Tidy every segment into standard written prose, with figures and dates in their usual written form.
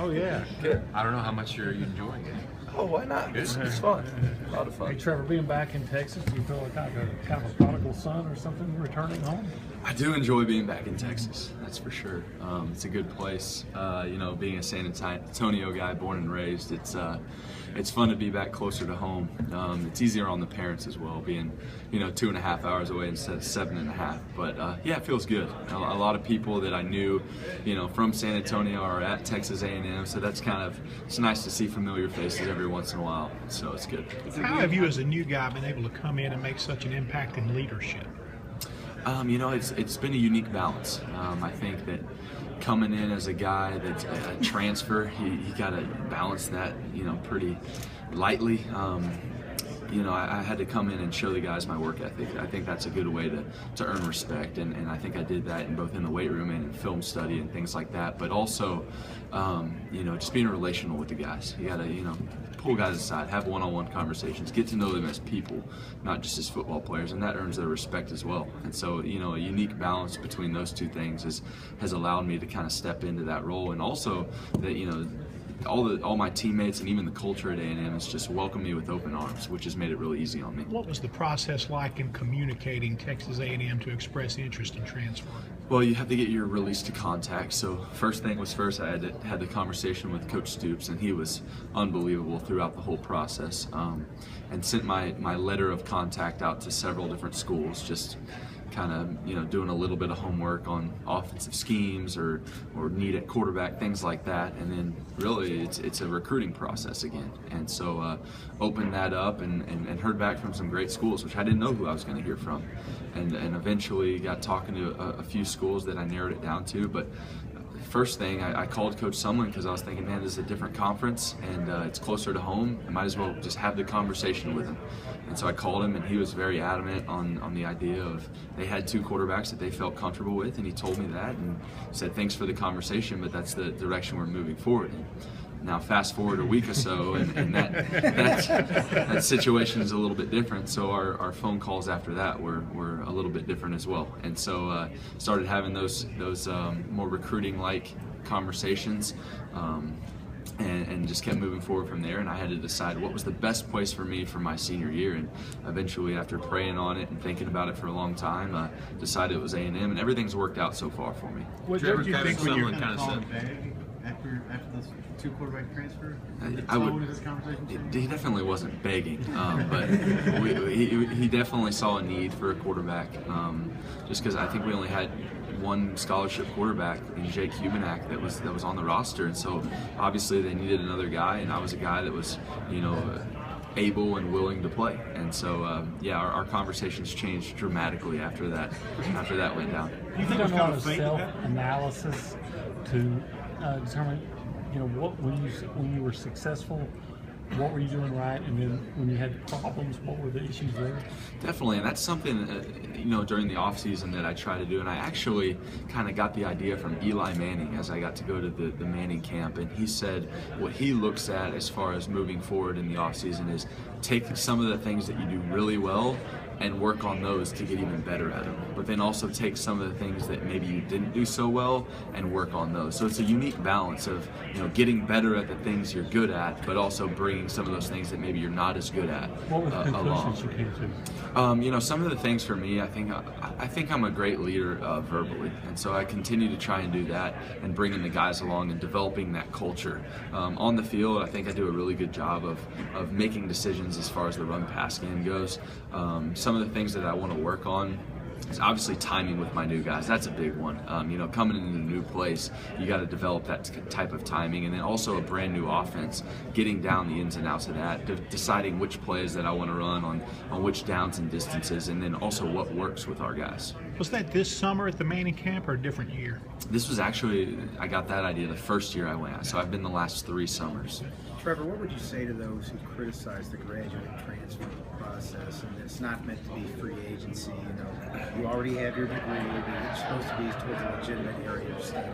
Oh, yeah. Good. I don't know how much you're enjoying it. Oh, why not? It's fun. A lot of fun. Hey, Trevor, being back in Texas, do you feel like kind of a prodigal son or something returning home? I do enjoy being back in Texas, that's for sure. It's a good place. Being a San Antonio guy, born and raised, it's fun to be back closer to home. It's easier on the parents as well, being 2.5 hours away instead of 7.5. But yeah, it feels good. A lot of people that I knew, from San Antonio are at Texas A&M, so it's nice to see familiar faces every once in a while. So it's good. How have you, as a new guy, been able to come in and make such an impact in leadership? It's been a unique balance. I think that coming in as a guy that's a transfer, he got to balance that, pretty lightly. I had to come in and show the guys my work ethic. I think that's a good way to earn respect, and I think I did that both in the weight room and in film study and things like that. But also, just being relational with the guys. You got to, pull guys aside, have one-on-one conversations, get to know them as people, not just as football players, and that earns their respect as well. And so, a unique balance between those two things has allowed me to kind of step into that role, and also that, all my teammates and even the culture at A&M has just welcomed me with open arms, which has made it really easy on me. What was the process like in communicating Texas A&M to express interest in transfer? Well, you have to get your release to contact. So first thing was first, I had the conversation with Coach Stoops, and he was unbelievable throughout the whole process, and sent my letter of contact out to several different schools, just kind of doing a little bit of homework on offensive schemes or need at quarterback, things like that. And then really it's a recruiting process again. And so opened that up and heard back from some great schools, which I didn't know who I was going to hear from, and eventually got talking to a few schools that I narrowed it down to. But first thing, I called Coach Sumlin because I was thinking, man, this is a different conference and it's closer to home. I might as well just have the conversation with him. And so I called him, and he was very adamant on the idea of they had two quarterbacks that they felt comfortable with, and he told me that and said, thanks for the conversation, but that's the direction we're moving forward in. Now fast forward a week or so, and that situation is a little bit different. So our phone calls after that were a little bit different as well. And so started having those more recruiting-like conversations, and just kept moving forward from there. And I had to decide what was the best place for me for my senior year. And eventually, after praying on it and thinking about it for a long time, decided it was A&M, and everything's worked out so far for me. What did you think when you kind of said after those two quarterback transfer? He definitely wasn't begging, but he definitely saw a need for a quarterback, just because I think we only had one scholarship quarterback in Jake Hubenak that was on the roster, and so obviously they needed another guy, and I was a guy that was able and willing to play. And so our conversations changed dramatically after that went down. You've done a lot of self-analysis to determine when you were successful, what were you doing right, and then when you had problems, what were the issues there? Definitely, and that's something during the off season that I try to do. And I actually kind of got the idea from Eli Manning as I got to go to the Manning camp, and he said what he looks at as far as moving forward in the off season is take some of the things that you do really well and work on those to get even better at them. But then also take some of the things that maybe you didn't do so well and work on those. So it's a unique balance of getting better at the things you're good at, but also bringing some of those things that maybe you're not as good at What were the conclusions you came to? Some of the things for me, I think I'm a great leader verbally, and so I continue to try and do that and bringing the guys along and developing that culture. On the field, I think I do a really good job of making decisions as far as the run-pass game goes. Some of the things that I want to work on is obviously timing with my new guys. That's a big one. Coming into a new place, you got to develop that type of timing, and then also a brand new offense, getting down the ins and outs of that, deciding which plays that I want to run on which downs and distances, and then also what works with our guys. Was that this summer at the Manning camp or a different year? This was actually, I got that idea the first year I went, so I've been the last 3 summers. Trevor, what would you say to those who criticize the graduate transfer process, and it's not meant to be free agency? You already have your degree, but it's supposed to be towards a legitimate area of study.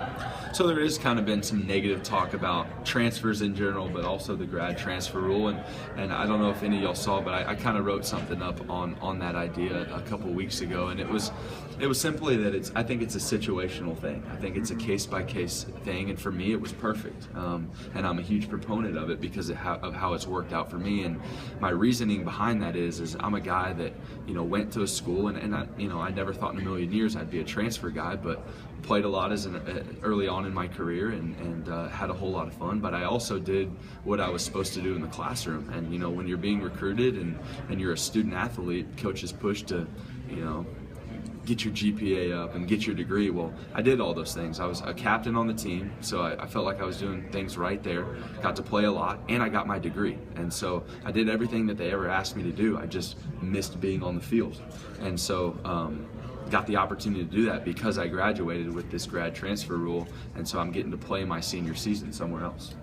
So there has kind of been some negative talk about transfers in general, but also the grad transfer rule, and I don't know if any of y'all saw, but I kind of wrote something up on that idea a couple weeks ago, and it was It was simply that I think it's a situational thing. I think it's a case-by-case thing, and for me, it was perfect. And I'm a huge proponent of it because of how it's worked out for me. And my reasoning behind that is I'm a guy that, you know, went to a school, and I, you know, I never thought in a million years I'd be a transfer guy, but played a lot early on in my career and had a whole lot of fun. But I also did what I was supposed to do in the classroom. And, you know, when you're being recruited and you're a student athlete, coaches push to, you know, get your GPA up and get your degree. Well, I did all those things. I was a captain on the team, so I felt like I was doing things right there. Got to play a lot, and I got my degree. And so I did everything that they ever asked me to do. I just missed being on the field. And so got the opportunity to do that because I graduated with this grad transfer rule, and so I'm getting to play my senior season somewhere else.